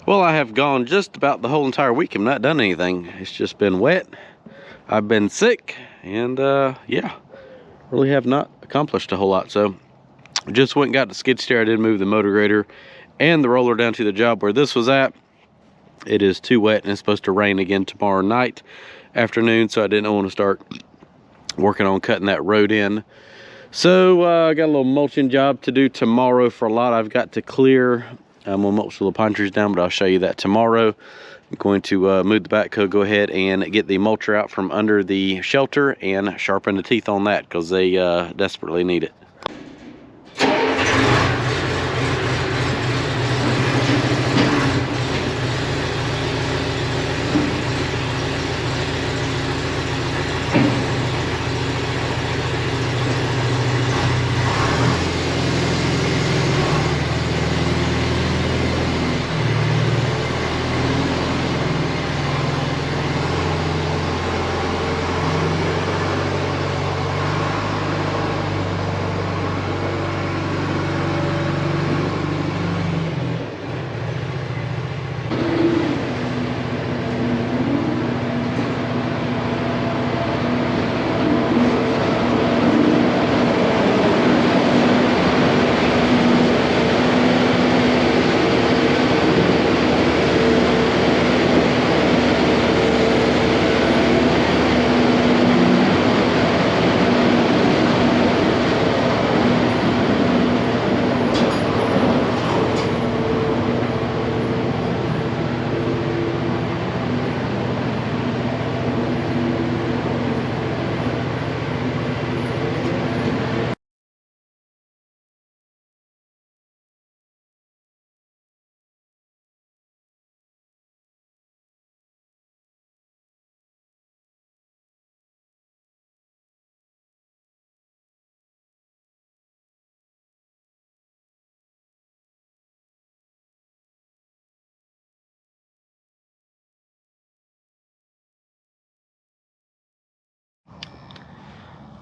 Well, I have gone just about the whole entire week. I've not done anything. It's just been wet. I've been sick, and yeah, really have not accomplished a whole lot. So just went and got the skid steer. I did move the motor grader and the roller down to the job where this was at. It is too wet, and it's supposed to rain again tomorrow night, afternoon, so I didn't want to start working on cutting that road in. So I got a little mulching job to do tomorrow for a lot I've got to clear. I'm gonna mulch the little pine trees down, but I'll show you that tomorrow. I'm going to move the backhoe, go ahead and get the mulcher out from under the shelter and sharpen the teeth on that because they desperately need it.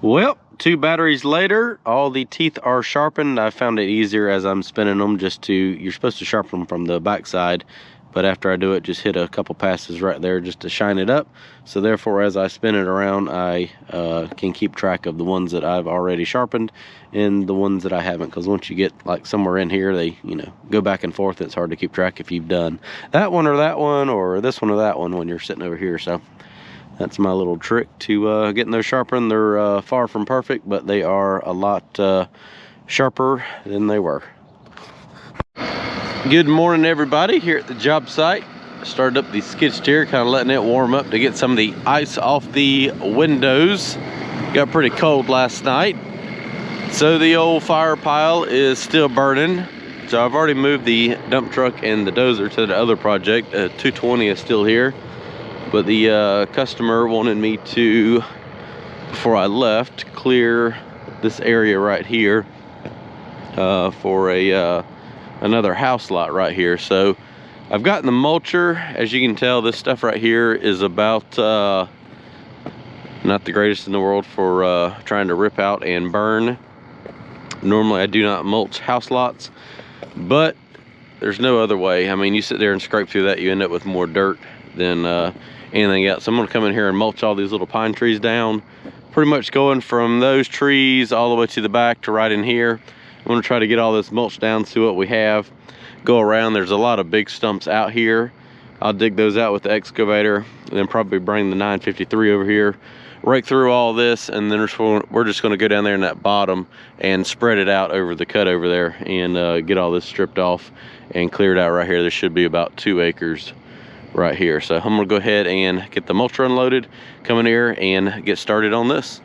Well, 2 batteries later, all the teeth are sharpened. I found it easier as I'm spinning them you're supposed to sharpen them from the back side, but after I do it, just hit a couple passes right there just to shine it up. So therefore, as I spin it around, I can keep track of the ones that I've already sharpened and the ones that I haven't, because once you get like somewhere in here, they, go back and forth. It's hard to keep track if you've done that one or this one or that one when you're sitting over here. So that's my little trick to getting those sharpened. They're far from perfect, but they are a lot sharper than they were. Good morning, everybody, here at the job site. Started up the skid steer, kind of letting it warm up to get some of the ice off the windows. Got pretty cold last night, so the old fire pile is still burning. So I've already moved the dump truck and the dozer to the other project. 220 is still here. But the customer wanted me to, before I left, clear this area right here for another house lot right here. So I've gotten the mulcher. As you can tell, this stuff right here is about not the greatest in the world for trying to rip out and burn. Normally I do not mulch house lots, but there's no other way. I mean, you sit there and scrape through that, you end up with more dirt than anything else. So I'm gonna come in here and mulch all these little pine trees down, pretty much going from those trees all the way to the back to right in here. I'm gonna try to get all this mulch down, see what we have, go around. There's a lot of big stumps out here. I'll dig those out with the excavator, and then probably bring the 953 over here, rake through all this, and then we're just gonna go down there in that bottom and spread it out over the cut over there and get all this stripped off and cleared out right here. There should be about 2 acres right here. So I'm gonna go ahead and get the mulcher unloaded, come in here and get started on this.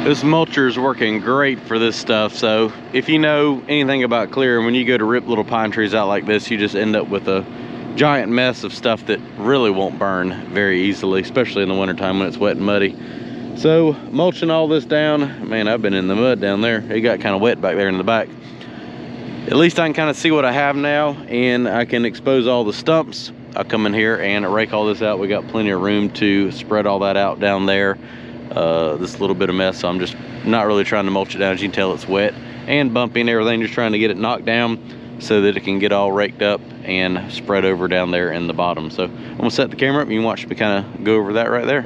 This mulcher is working great for this stuff. So if you know anything about clearing, when you go to rip little pine trees out like this, you just end up with a giant mess of stuff that really won't burn very easily, especially in the wintertime when it's wet and muddy. So mulching all this down, man, I've been in the mud down there. It got kind of wet back there in the back. At least I can kind of see what I have now, and I can expose all the stumps. I'll come in here and rake all this out. We got plenty of room to spread all that out down there. This little bit of mess, so I'm just not really trying to mulch it down. As you can tell, it's wet and bumpy and everything, just trying to get it knocked down so that it can get all raked up and spread over down there in the bottom. So I'm gonna set the camera up and you can watch me kind of go over that right there.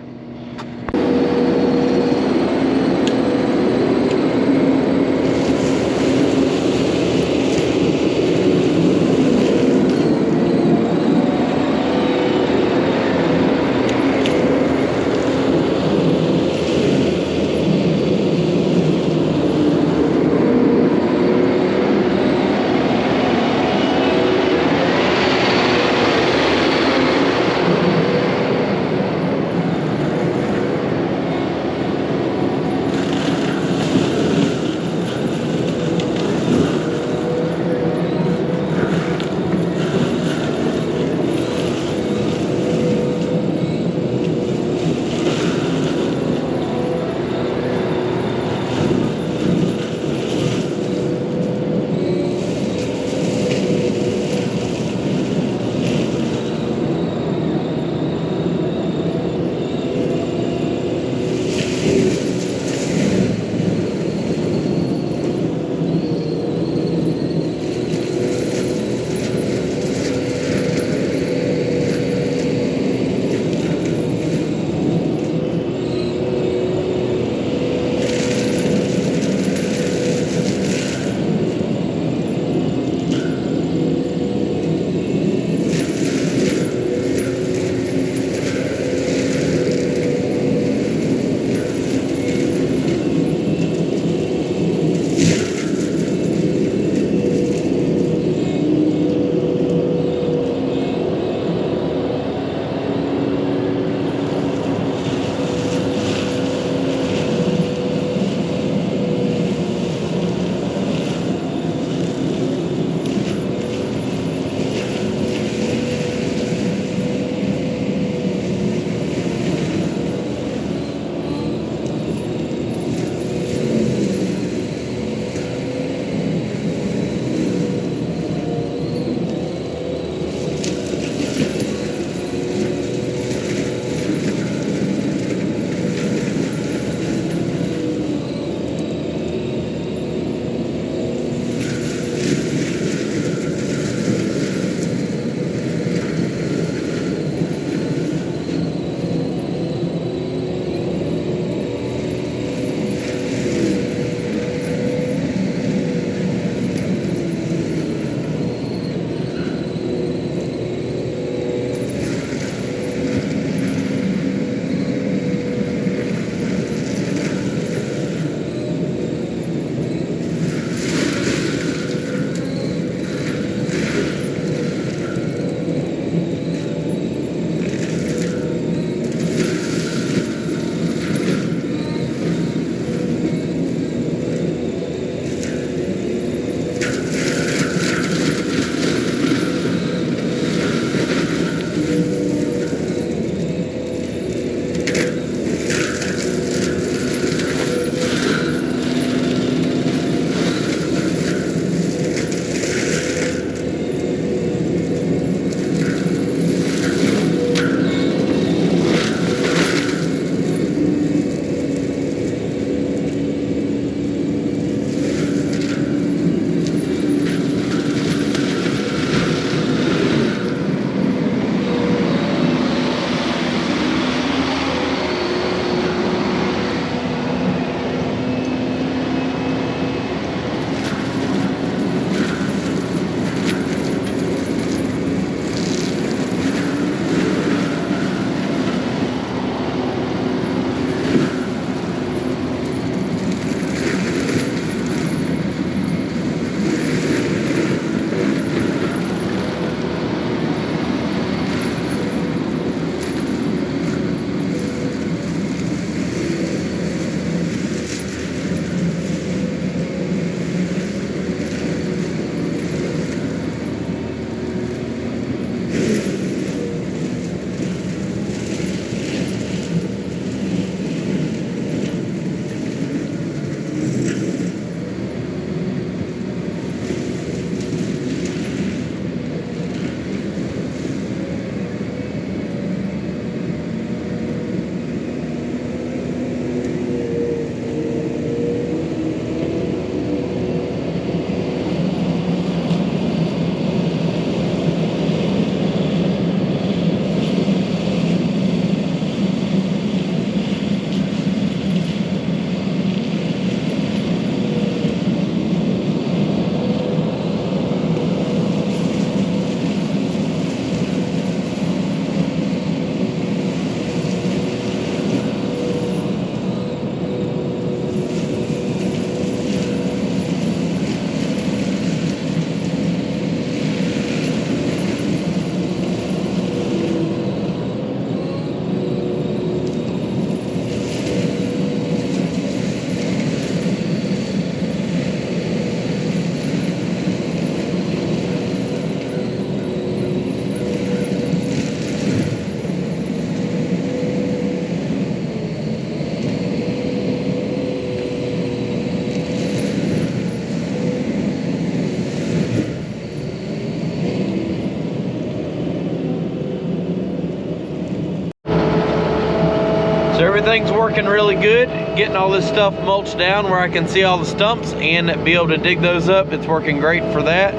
everything's working really good. Getting all this stuff mulched down where I can see all the stumps and be able to dig those up. It's working great for that.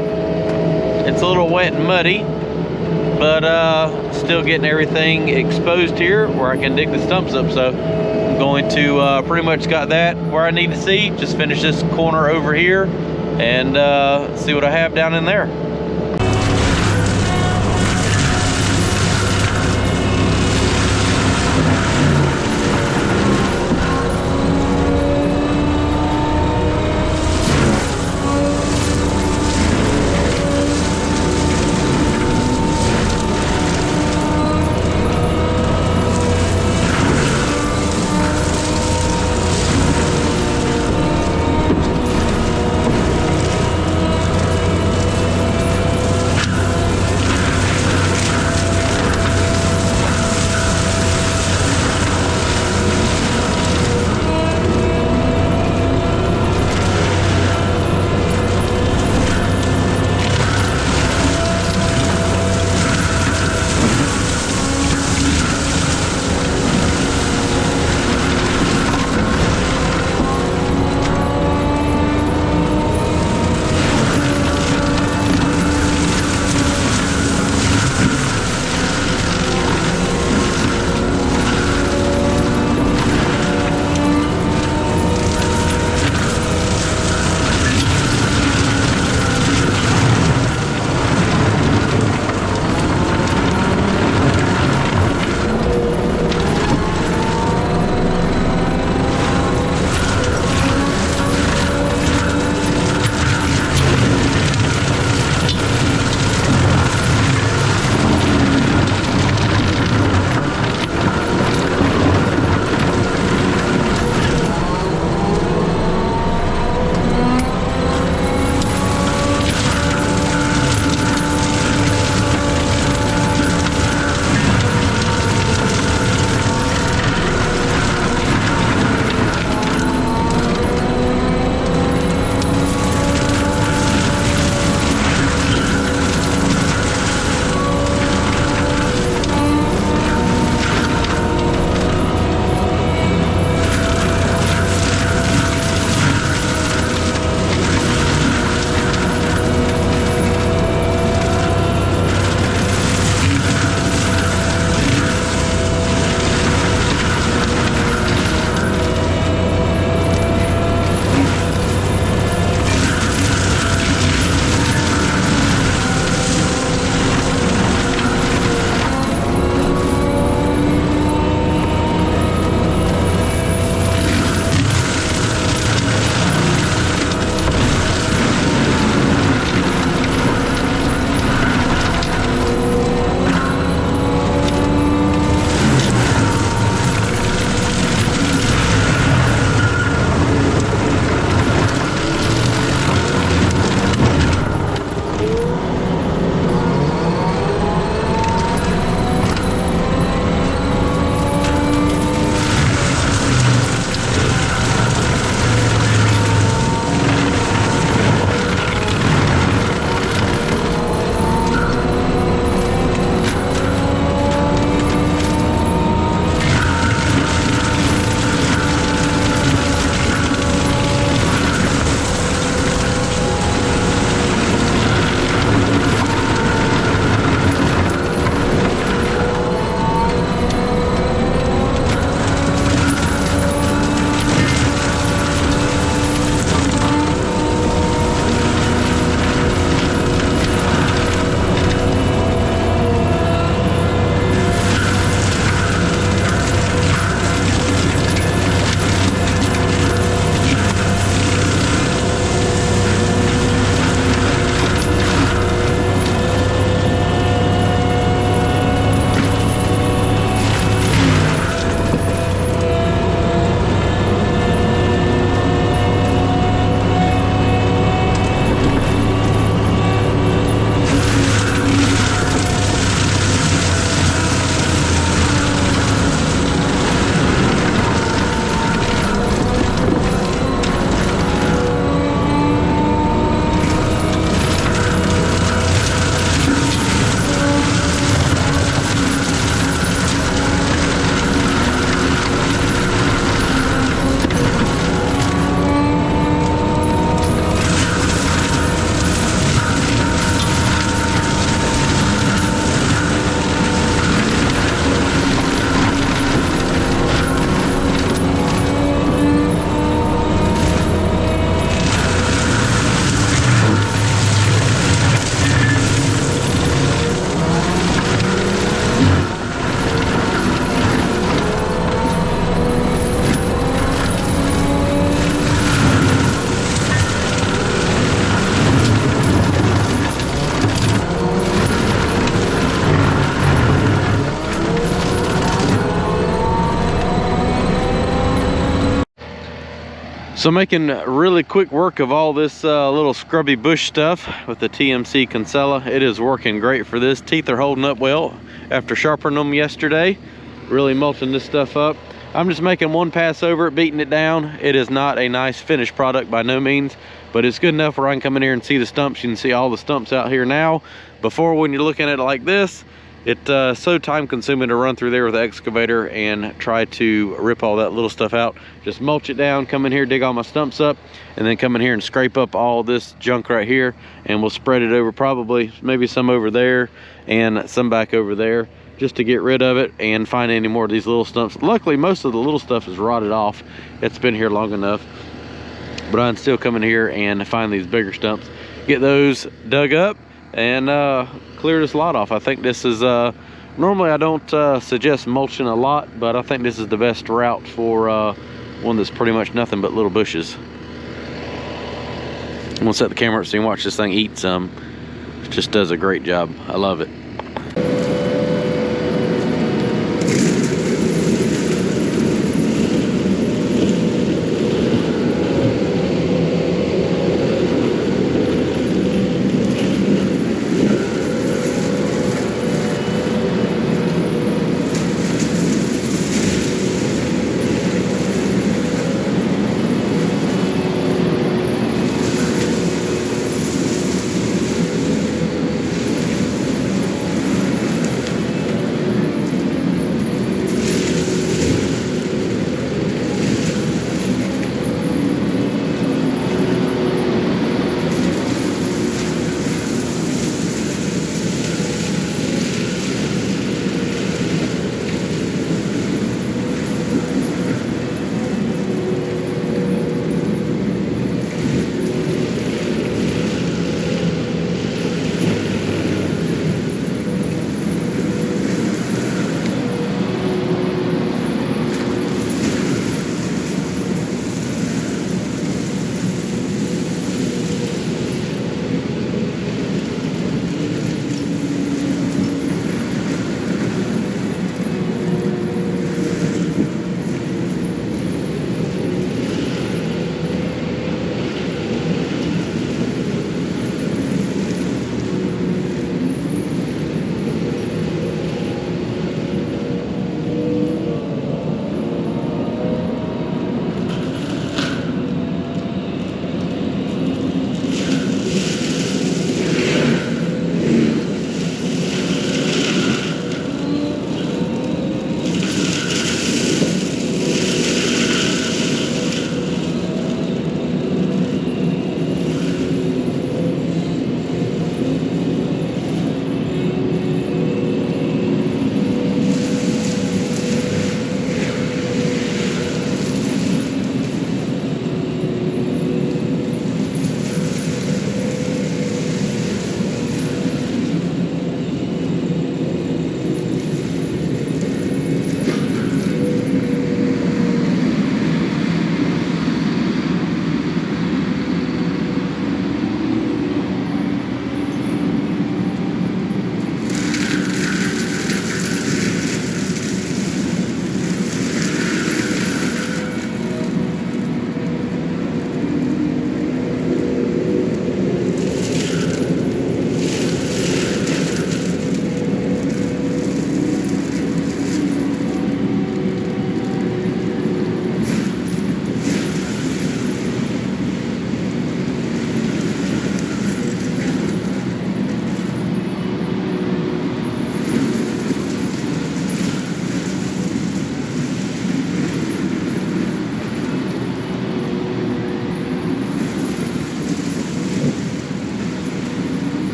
It's a little wet and muddy, but still getting everything exposed here where I can dig the stumps up. So I'm going to pretty much got that where I need to see. Just finish this corner over here and see what I have down in there. So making really quick work of all this little scrubby bush stuff with the TMC Kinsella. It is working great for this. Teeth are holding up well after sharpening them yesterday. Really mulching this stuff up. I'm just making one pass over it, beating it down. It is not a nice finished product by no means, but it's good enough where I can come in here and see the stumps. You can see all the stumps out here now. Before, when you're looking at it like this, it's so time consuming to run through there with the excavator and try to rip all that little stuff out. Just mulch it down, come in here, dig all my stumps up, and then come in here and scrape up all this junk right here, and we'll spread it over, probably maybe some over there and some back over there, just to get rid of it and find any more of these little stumps. Luckily, most of the little stuff is rotted off. It's been here long enough, but I can still come in here and find these bigger stumps, get those dug up, and clear this lot off. I think this is normally I don't suggest mulching a lot, but I think this is the best route for one that's pretty much nothing but little bushes. I'm gonna set the camera up so you can watch this thing eat some. It just does a great job. I love it.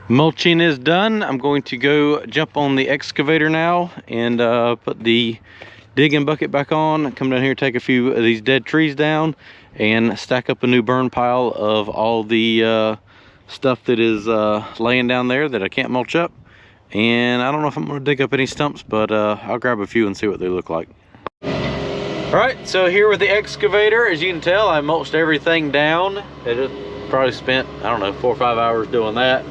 Mulching is done. I'm going to go jump on the excavator now and put the digging bucket back on. Come down here, take a few of these dead trees down, and stack up a new burn pile of all the stuff that is laying down there that I can't mulch up. And I don't know if I'm going to dig up any stumps, but I'll grab a few and see what they look like. All right, so here with the excavator, as you can tell, I mulched everything down. It probably spent, I don't know, 4 or 5 hours doing that.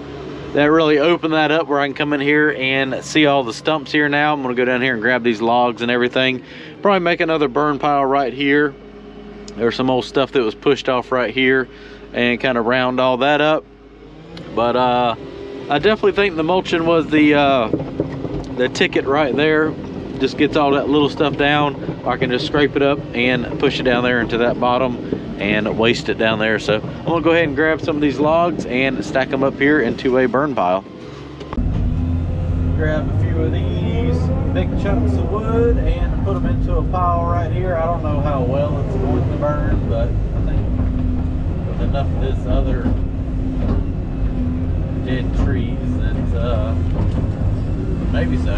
That really opened that up where I can come in here and see all the stumps here now. I'm gonna go down here and grab these logs and everything. Probably make another burn pile right here. There's some old stuff that was pushed off right here and kind of round all that up. But I definitely think the mulching was the ticket right there. Just gets all that little stuff down. I can just scrape it up and push it down there into that bottom and waste it down there. So I'm gonna go ahead and grab some of these logs and stack them up here into a burn pile. Grab a few of these big chunks of wood and put them into a pile right here. I don't know how well it's going to burn, but I think with enough of this other dead trees that maybe so.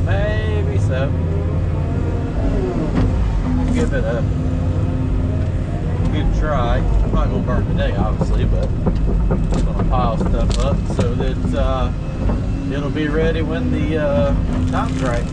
Maybe so. Give it a good try. I'm not gonna burn today, obviously, but I'm just gonna pile stuff up so that it'll be ready when the time's right.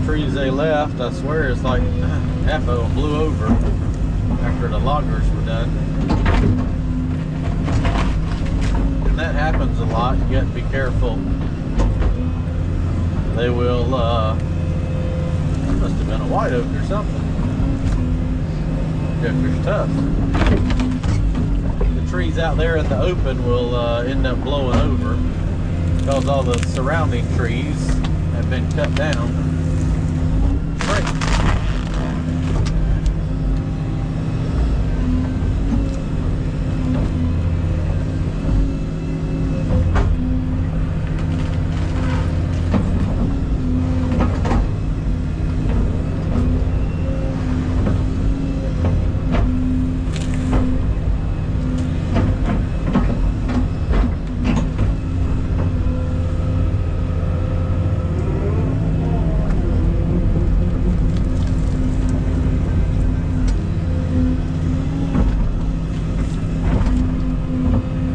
Trees they left, I swear it's like half of them blew over after the loggers were done. And that happens a lot. You got to be careful. They will must have been a white oak or something. Oak's tough. The trees out there in the open will end up blowing over because all the surrounding trees have been cut down.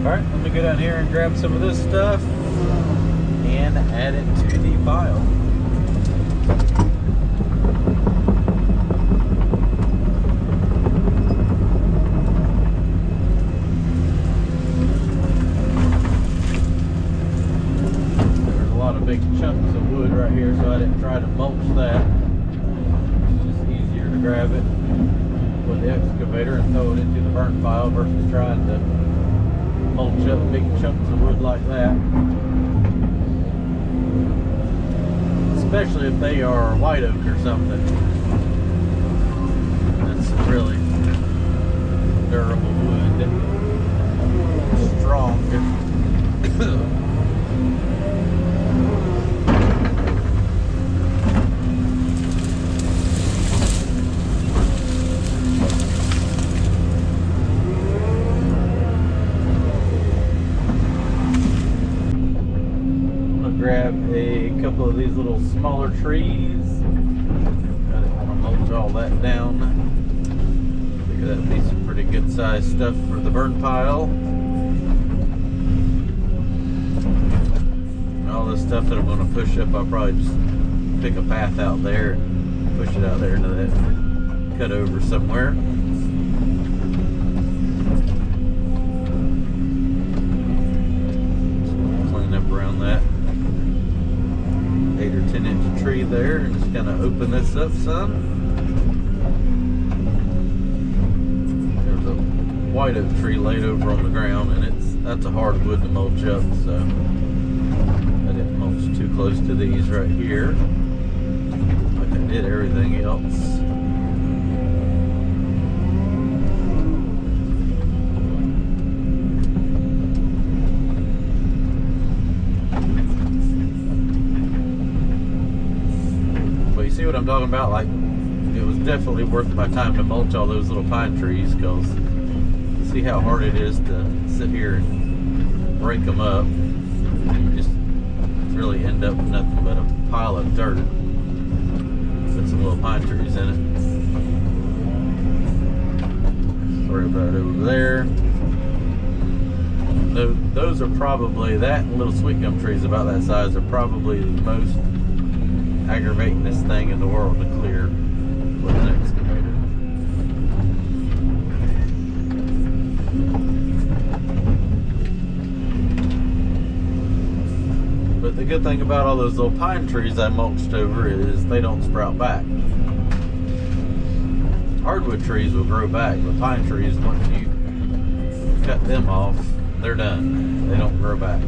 Alright, let me go down here and grab some of this stuff and add it to the pile. There's a lot of big chunks of wood right here, so I didn't try to mulch that. It's just easier to grab it with the excavator and throw it into the burn pile versus trying to mulch up big chunks of wood like that. Especially if they are white oak or something. That's really durable wood. Strong. Grab a couple of these little smaller trees. I didn't want to mulch all that down. I figure that'd be some pretty good sized stuff for the burn pile. And all this stuff that I'm going to push up, I'll probably just pick a path out there and push it out there into that cut over somewhere. Clean up around that. tree there and just kind of open this up some. There's a white oak tree laid over on the ground, and that's a hard wood to mulch up, so I didn't mulch too close to these right here like I did everything else. See what I'm talking about? Like, it was definitely worth my time to mulch all those little pine trees, because see how hard it is to sit here and break them up. You just really end up with nothing but a pile of dirt with some little pine trees in it. Sorry about over there. Those are probably, that and little sweet gum trees about that size are probably the most aggravatingest thing in the world to clear with an excavator. But the good thing about all those little pine trees I mulched over is they don't sprout back. Hardwood trees will grow back, but pine trees, once you cut them off, they're done. They don't grow back.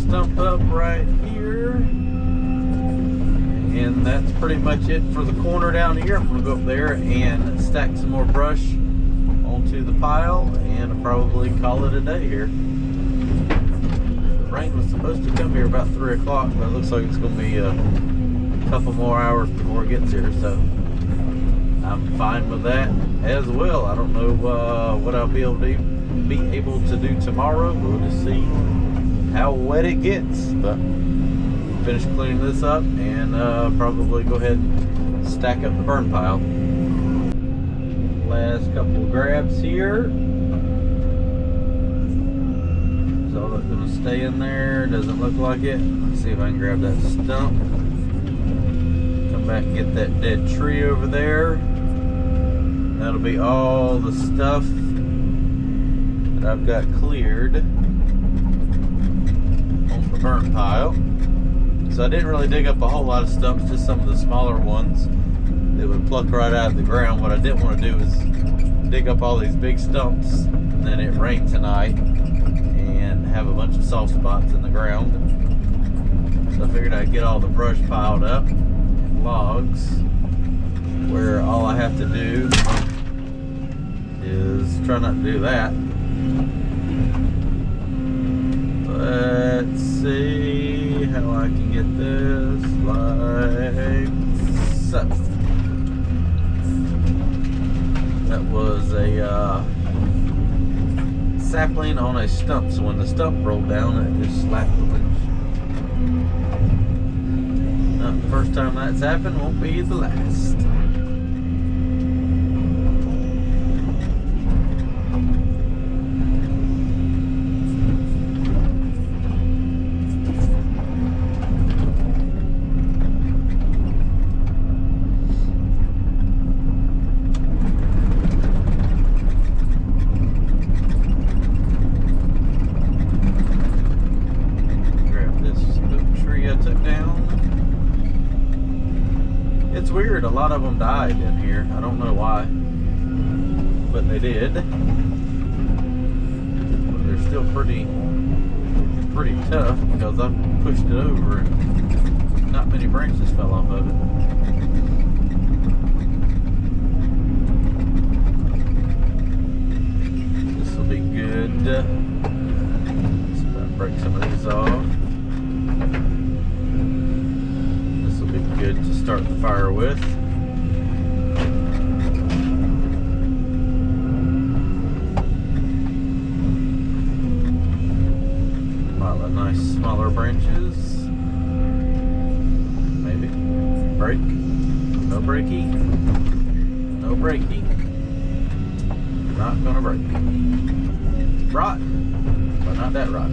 Stump up right here, and that's pretty much it for the corner down here. I'm gonna go up there and stack some more brush onto the pile and I'll probably call it a day here. The rain was supposed to come here about 3 o'clock, but it looks like it's gonna be a couple more hours before it gets here, so I'm fine with that as well. I don't know what I'll be able to do tomorrow. We'll just see how wet it gets, but finish cleaning this up and probably go ahead and stack up the burn pile. Last couple grabs here. Is all that gonna stay in there? Doesn't look like it. Let's see if I can grab that stump. Come back and get that dead tree over there. That'll be all the stuff that I've got cleared burn pile. So I didn't really dig up a whole lot of stumps, just some of the smaller ones that would pluck right out of the ground. What I didn't want to do is dig up all these big stumps and then it rained tonight and have a bunch of soft spots in the ground. So I figured I'd get all the brush piled up in logs, where all I have to do is try not to do that. Let's see how I can get this like so. That was a sapling on a stump, so when the stump rolled down, it just slapped the winch. Not the first time that's happened, won't be the last. them died in here. I don't know why, but they did. But they're still pretty tough because I pushed it over and not many branches fell off of it. This will be good. Let's break some of these off. This will be good to start the fire with. Nice smaller branches. Maybe. Break. No breaky. No breaky. Not gonna break. Rot. But not that rot.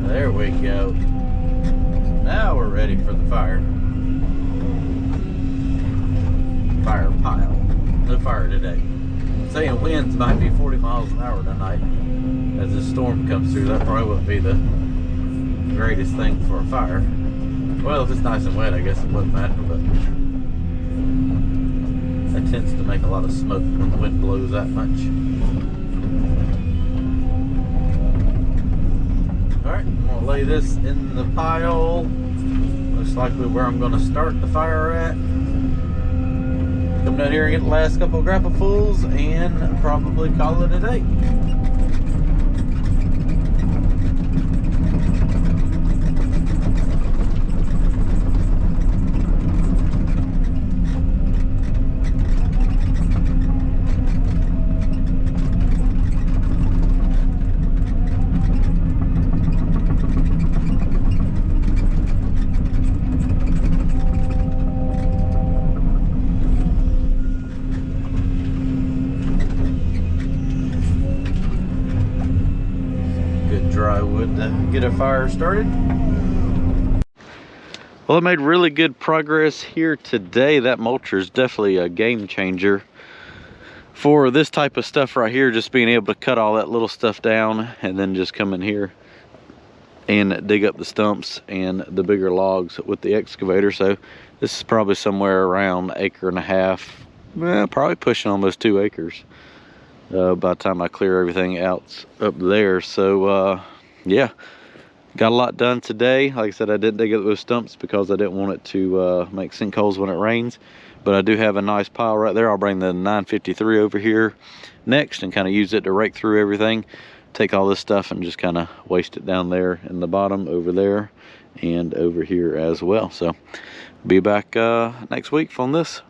There we go. Now we're ready for the fire. Fire pile. No fire today. I'm saying winds might be 40 miles an hour tonight as this storm comes through. That probably wouldn't be the greatest thing for a fire. Well, if it's nice and wet, I guess it wouldn't matter, but that tends to make a lot of smoke when the wind blows that much. Alright, I'm going to lay this in the pile. Most likely where I'm going to start the fire at. Come down here and get the last couple of grappafuls and probably call it a day. Dry wood to get a fire started. Well, I made really good progress here today. That mulcher is definitely a game changer for this type of stuff right here, just being able to cut all that little stuff down and then just come in here and dig up the stumps and the bigger logs with the excavator. So this is probably somewhere around 1.5 acres, probably pushing almost 2 acres. By the time I clear everything out up there. So yeah, got a lot done today. Like I said, I didn't dig up those stumps because I didn't want it to make sinkholes when it rains, but I do have a nice pile right there. I'll bring the 953 over here next and kind of use it to rake through everything, take all this stuff and just kind of waste it down there in the bottom over there and over here as well. So be back next week on this.